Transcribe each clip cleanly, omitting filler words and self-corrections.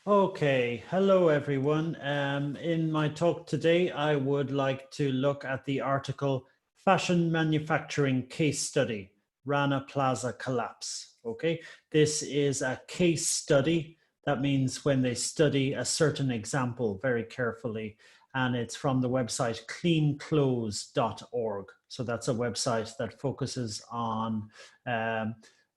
Okay, hello everyone. In my talk today, I would like to look at the article Fashion Manufacturing Case Study, Rana Plaza Collapse. Okay, this is a case study. That means when they study a certain example very carefully, and it's from the website cleanclothes.org. So that's a website that focuses on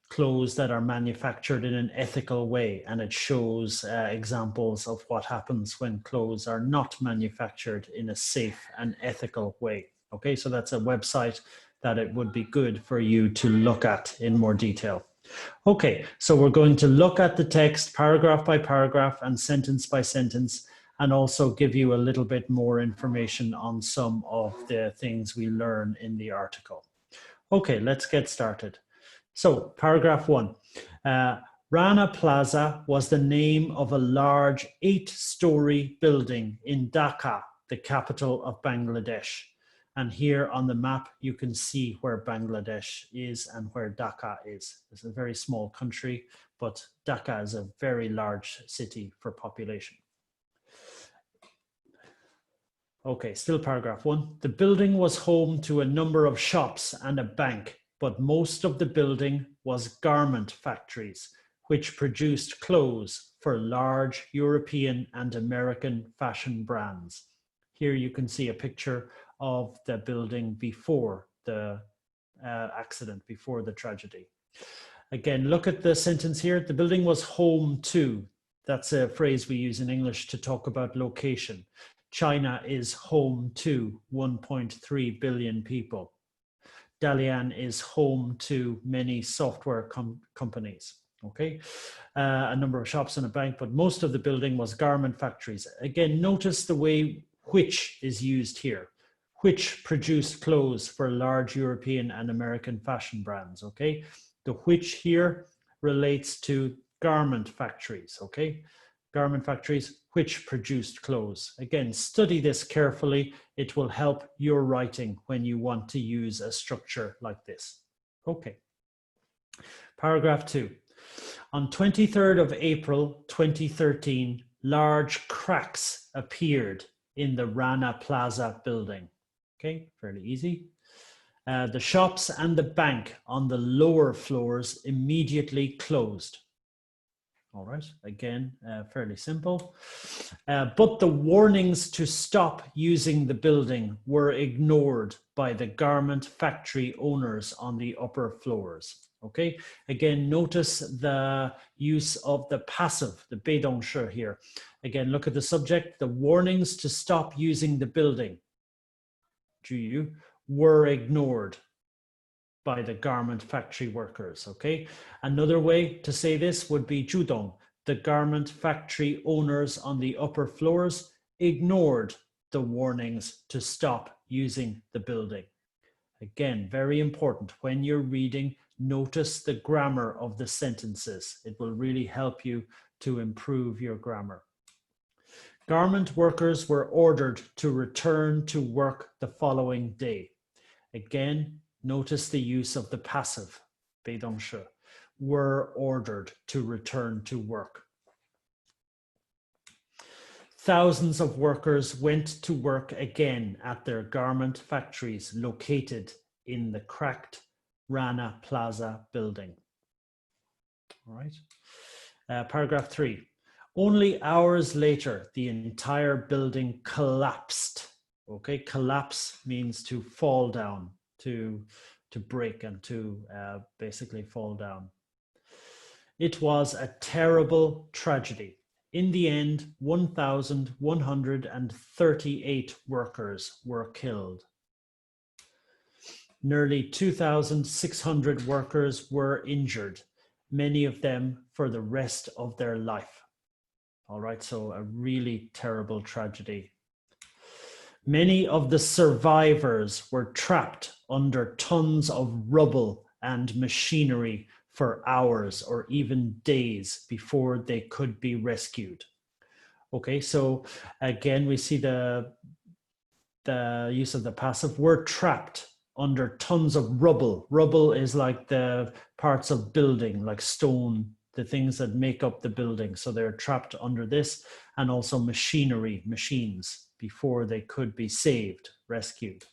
clothes that are manufactured in an ethical way, and it shows examples of what happens when clothes are not manufactured in a safe and ethical way. Okay, so that's a website that it would be good for you to look at in more detail. Okay, so we're going to look at the text paragraph by paragraph and sentence by sentence, and also give you a little bit more information on some of the things we learn in the article. Okay, let's get started. So, paragraph 1. Rana Plaza was the name of a large 8-story building in Dhaka, the capital of Bangladesh. And here on the map, you can see where Bangladesh is and where Dhaka is. It's a very small country, but Dhaka is a very large city for population. Okay, still paragraph 1. The building was home to a number of shops and a bank, but most of the building was garment factories, which produced clothes for large European and American fashion brands. Here you can see a picture of the building before the accident, before the tragedy. Again, look at the sentence here. The building was home to. That's a phrase we use in English to talk about location. China is home to 1.3 billion people. Dalian is home to many software companies. Okay, a number of shops and a bank, but most of the building was garment factories. Again, notice the way which is used here. Which produced clothes for large European and American fashion brands. Okay, the which here relates to garment factories. Okay, garment factories which produced clothes. Again, study this carefully. It will help your writing when you want to use a structure like this. Okay. Paragraph 2. On 23rd of April 2013, large cracks appeared in the Rana Plaza building. Okay, fairly easy. The shops and the bank on the lower floors immediately closed. All right, again, fairly simple. But the warnings to stop using the building were ignored by the garment factory owners on the upper floors. Okay, again, notice the use of the passive, the 被动式 here. Again, look at the subject. The warnings to stop using the building were ignored by the garment factory workers. Okay, another way to say this would be 主动. The garment factory owners on the upper floors ignored the warnings to stop using the building. Again, very important. When you're reading, notice the grammar of the sentences. It will really help you to improve your grammar. Garment workers were ordered to return to work the following day. Again, notice the use of the passive, 被动式, were ordered to return to work. Thousands of workers went to work again at their garment factories located in the cracked Rana Plaza building. All right. Paragraph 3. Only hours later, the entire building collapsed. Okay, collapse means to fall down, to break and to basically fall down. It was a terrible tragedy. In the end, 1,138 workers were killed. Nearly 2,600 workers were injured, many of them for the rest of their life. All right, so a really terrible tragedy. Many of the survivors were trapped under tons of rubble and machinery for hours or even days before they could be rescued. Okay, so again, we see the use of the passive. Were trapped under tons of rubble. Rubble is like the parts of building, like stone the things that make up the building. So they're trapped under this, and also machinery, machines, before they could be saved, rescued.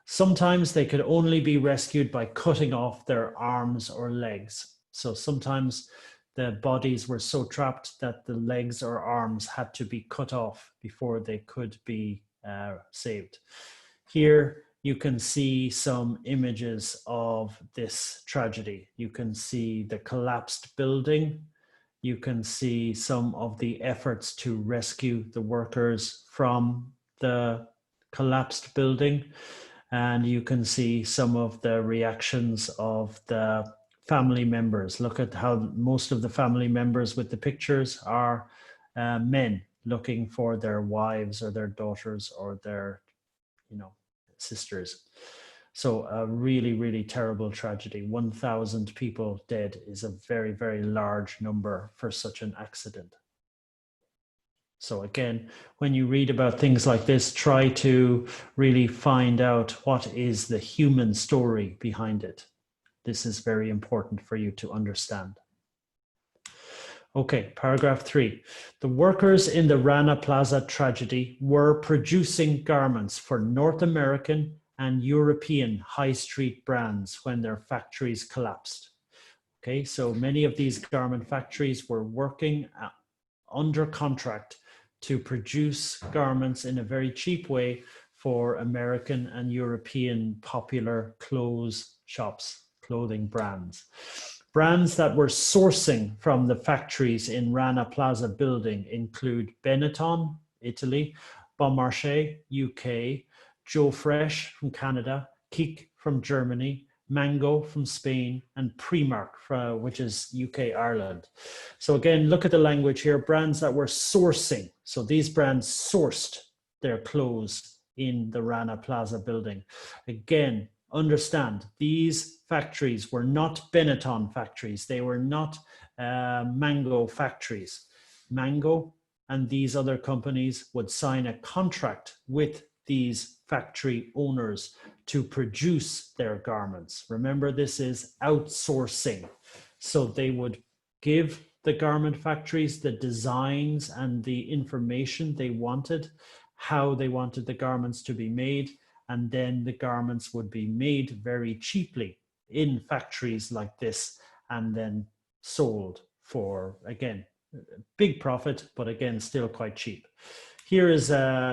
Sometimes they could only be rescued by cutting off their arms or legs. So sometimes the bodies were so trapped that the legs or arms had to be cut off before they could be saved. Here you can see some images of this tragedy. You can see the collapsed building. You can see some of the efforts to rescue the workers from the collapsed building. And you can see some of the reactions of the family members. Look at how most of the family members with the pictures are men looking for their wives or their daughters or their, sisters. So a really, really terrible tragedy. 1,000 people dead is a very, very large number for such an accident. So again, when you read about things like this, try to really find out what is the human story behind it. This is very important for you to understand. Okay, paragraph 3. The workers in the Rana Plaza tragedy were producing garments for North American and European high street brands when their factories collapsed. Okay, so many of these garment factories were working under contract to produce garments in a very cheap way for American and European popular clothes shops, clothing brands. Brands that were sourcing from the factories in Rana Plaza building include Benetton, Italy, Bon Marché, UK, Joe Fresh from Canada, Kik from Germany, Mango from Spain, and Primark, which is UK, Ireland. So again, look at the language here, brands that were sourcing. So these brands sourced their clothes in the Rana Plaza building. Again, understand, these factories were not Benetton factories. They were not Mango factories. Mango and these other companies would sign a contract with these factory owners to produce their garments. Remember, this is outsourcing. So they would give the garment factories the designs and the information they wanted, how they wanted the garments to be made, and then the garments would be made very cheaply in factories like this and then sold for, again, big profit, but again, still quite cheap. Here is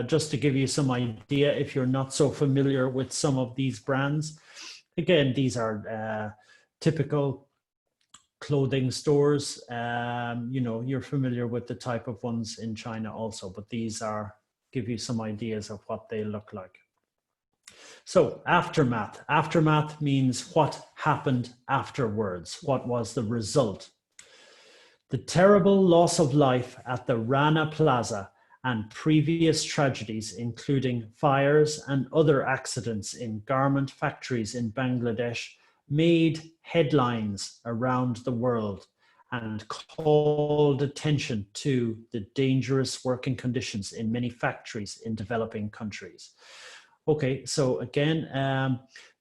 just to give you some idea if you're not so familiar with some of these brands. Again, these are typical clothing stores. You're familiar with the type of ones in China also, but these give you some ideas of what they look like. So aftermath. Aftermath means what happened afterwards. What was the result? The terrible loss of life at the Rana Plaza and previous tragedies, including fires and other accidents in garment factories in Bangladesh, made headlines around the world and called attention to the dangerous working conditions in many factories in developing countries. Okay, so again,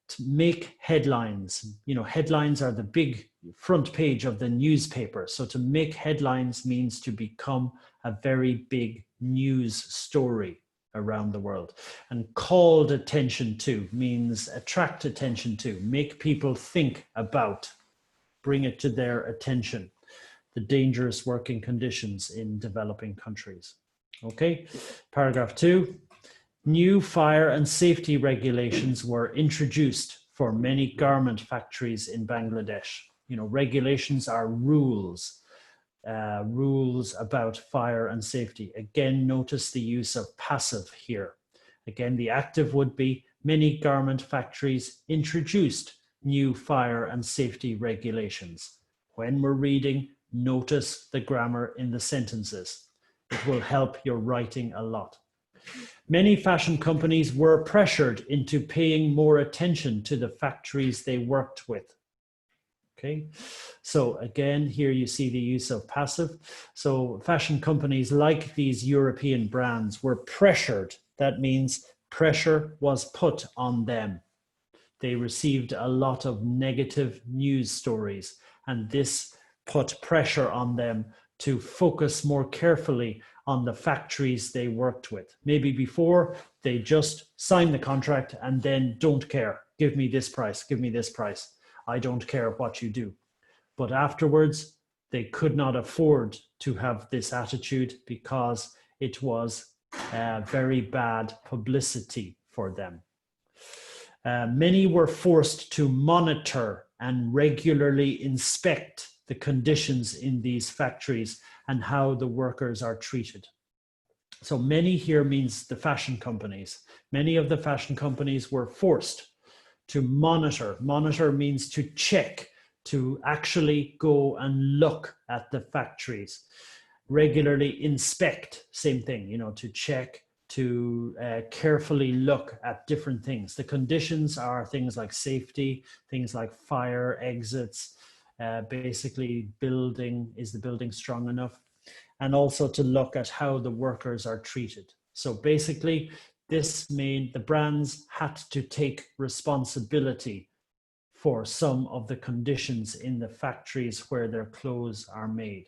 to make headlines, headlines are the big front page of the newspaper. So to make headlines means to become a very big news story around the world. And called attention to means attract attention to, make people think about, bring it to their attention, the dangerous working conditions in developing countries. Okay, paragraph 2. New fire and safety regulations were introduced for many garment factories in Bangladesh. Regulations are rules, rules about fire and safety. Again, notice the use of passive here. Again, the active would be many garment factories introduced new fire and safety regulations. When we're reading, notice the grammar in the sentences. It will help your writing a lot. Many fashion companies were pressured into paying more attention to the factories they worked with. Okay, so again, here you see the use of passive. So fashion companies like these European brands were pressured. That means pressure was put on them. They received a lot of negative news stories, and this put pressure on them to focus more carefully on the factories they worked with. Maybe before they just sign the contract and then don't care. Give me this price, give me this price. I don't care what you do. But afterwards, they could not afford to have this attitude because it was very bad publicity for them. Many were forced to monitor and regularly inspect the conditions in these factories and how the workers are treated. So many here means the fashion companies. Many of the fashion companies were forced to monitor. Monitor means to check, to actually go and look at the factories. Regularly inspect, same thing, to check, to carefully look at different things. The conditions are things like safety, things like fire exits, basically is the building strong enough? And also to look at how the workers are treated. So basically, this meant the brands had to take responsibility for some of the conditions in the factories where their clothes are made.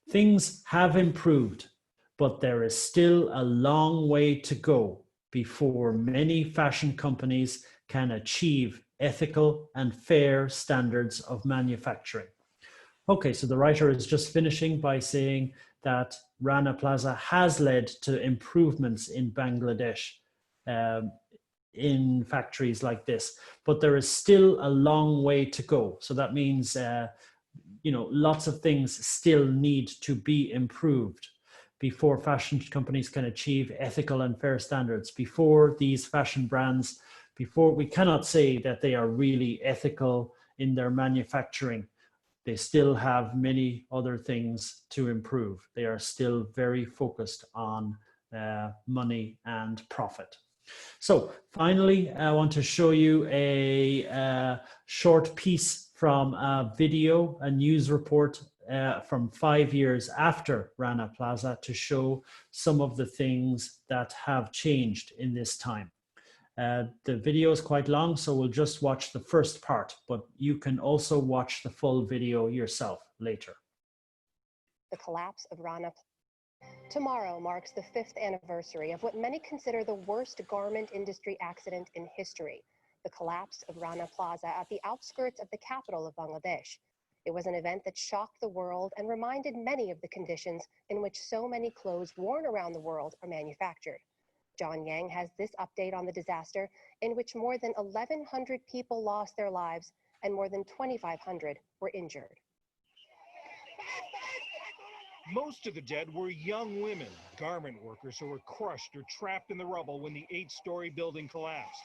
Things have improved, but there is still a long way to go before many fashion companies can achieve ethical and fair standards of manufacturing. Okay, so the writer is just finishing by saying that Rana Plaza has led to improvements in Bangladesh in factories like this, but there is still a long way to go. So that means, lots of things still need to be improved before fashion companies can achieve ethical and fair standards. Before these fashion brands, we cannot say that they are really ethical in their manufacturing. They still have many other things to improve. They are still very focused on money and profit. So finally, I want to show you a short piece from a video, a news report from 5 years after Rana Plaza to show some of the things that have changed in this time. The video is quite long, so we'll just watch the first part, but you can also watch the full video yourself later. The collapse of Rana Plaza. Tomorrow marks the 5th anniversary of what many consider the worst garment industry accident in history, the collapse of Rana Plaza at the outskirts of the capital of Bangladesh. It was an event that shocked the world and reminded many of the conditions in which so many clothes worn around the world are manufactured. John Yang has this update on the disaster, in which more than 1,100 people lost their lives and more than 2,500 were injured. Most of the dead were young women, garment workers who were crushed or trapped in the rubble when the 8-story building collapsed.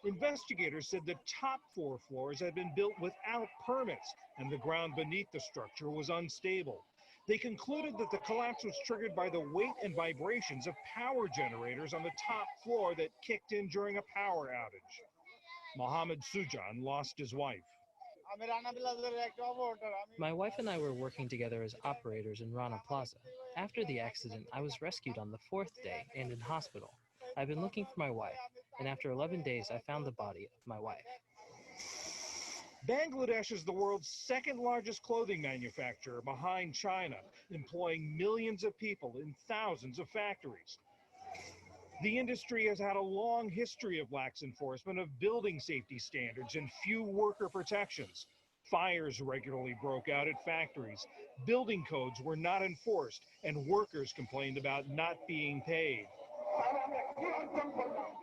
Investigators said the top 4 floors had been built without permits, and the ground beneath the structure was unstable. They concluded that the collapse was triggered by the weight and vibrations of power generators on the top floor that kicked in during a power outage. Mohammed Sujan lost his wife. My wife and I were working together as operators in Rana Plaza. After the accident, I was rescued on the 4th day and in hospital. I've been looking for my wife, and after 11 days, I found the body of my wife. Bangladesh is the world's 2nd largest clothing manufacturer behind China, employing millions of people in thousands of factories. The industry has had a long history of lax enforcement of building safety standards and few worker protections. Fires regularly broke out at factories. Building codes were not enforced, and workers complained about not being paid.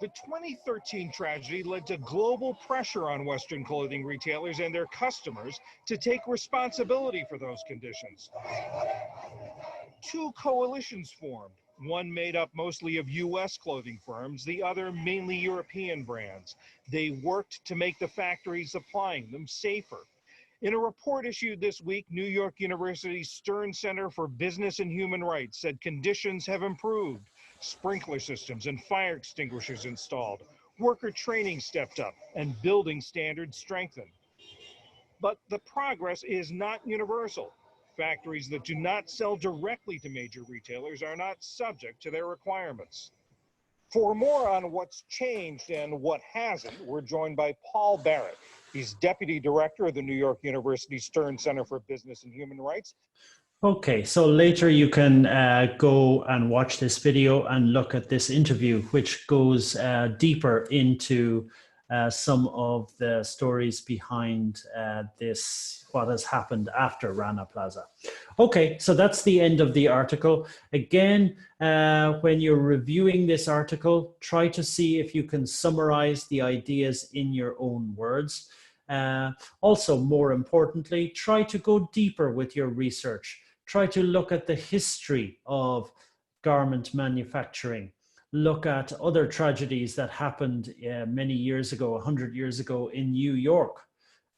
The 2013 tragedy led to global pressure on Western clothing retailers and their customers to take responsibility for those conditions. 2 coalitions formed, one made up mostly of U.S. clothing firms, the other mainly European brands. They worked to make the factories supplying them safer. In a report issued this week, New York University's Stern Center for Business and Human Rights said conditions have improved. Sprinkler systems and fire extinguishers installed, worker training stepped up, and building standards strengthened. But the progress is not universal. Factories that do not sell directly to major retailers are not subject to their requirements. For more on what's changed and what hasn't, we're joined by Paul Barrett. He's Deputy Director of the New York University Stern Center for Business and Human Rights. Okay, so later you can go and watch this video and look at this interview, which goes deeper into some of the stories behind this, what has happened after Rana Plaza. Okay, so that's the end of the article. Again, when you're reviewing this article, try to see if you can summarize the ideas in your own words. Also, more importantly, try to go deeper with your research. Try to look at the history of garment manufacturing. Look at other tragedies that happened many years ago, 100 years ago in New York.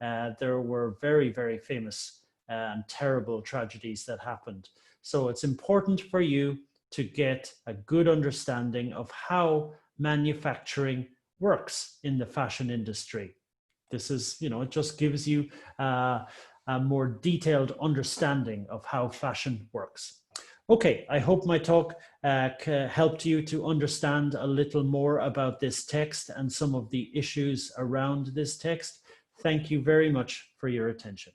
There were very, very famous and terrible tragedies that happened. So it's important for you to get a good understanding of how manufacturing works in the fashion industry. This is, it just gives you a more detailed understanding of how fashion works. Okay, I hope my talk helped you to understand a little more about this text and some of the issues around this text. Thank you very much for your attention.